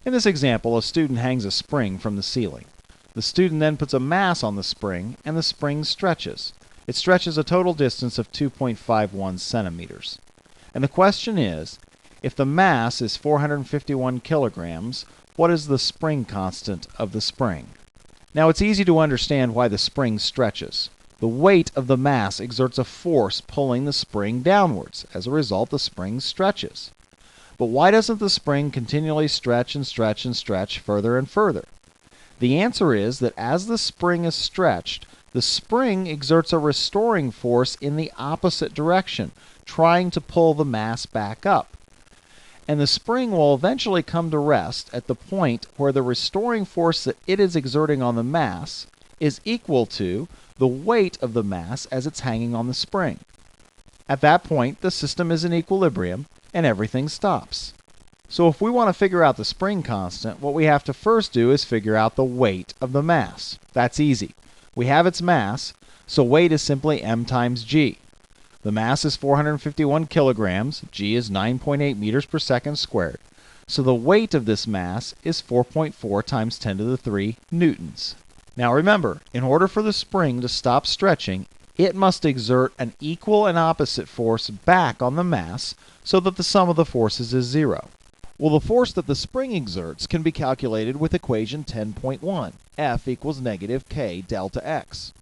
In this example, a student hangs a spring from the ceiling. The student then puts a mass on the spring, and the spring stretches. It stretches a total distance of 2.51 centimeters. And the question is, if the mass is 451 kilograms, what is the spring constant of the spring? Now it's easy to understand why the spring stretches. The weight of the mass exerts a force pulling the spring downwards. As a result, the spring stretches. But why doesn't the spring continually stretch and stretch and stretch further and further? The answer is that as the spring is stretched, the spring exerts a restoring force in the opposite direction, trying to pull the mass back up. And the spring will eventually come to rest at the point where the restoring force that it is exerting on the mass is equal to the weight of the mass as it's hanging on the spring. At that point, the system is in equilibrium and everything stops. So if we want to figure out the spring constant, what we have to first do is figure out the weight of the mass. That's easy. We have its mass, so weight is simply m times g. The mass is 451 kilograms, g is 9.8 meters per second squared. So the weight of this mass is 4.4 times 10 to the 3 newtons. Now remember, in order for the spring to stop stretching, it must exert an equal and opposite force back on the mass so that the sum of the forces is 0. Well, the force that the spring exerts can be calculated with equation 10.1. F equals negative k delta x.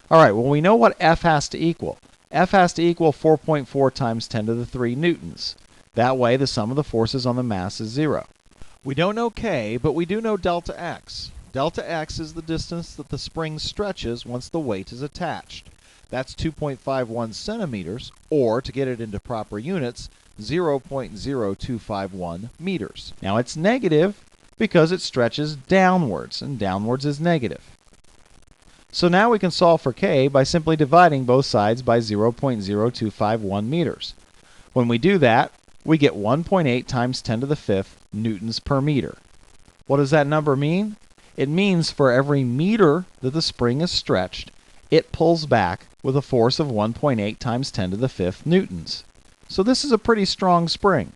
All right, well, we know what F has to equal. F has to equal 4.4 times 10 to the 3 newtons. That way, the sum of the forces on the mass is 0. We don't know k, but we do know delta x. Delta x is the distance that the spring stretches once the weight is attached. That's 2.51 centimeters, or, to get it into proper units, 0.0251 meters. Now it's negative because it stretches downwards, and downwards is negative. So now we can solve for k by simply dividing both sides by 0.0251 meters. When we do that, we get 1.8 times 10 to the 5th newtons per meter. What does that number mean? It means for every meter that the spring is stretched, it pulls back with a force of 1.8 times 10 to the 5th newtons. So this is a pretty strong spring.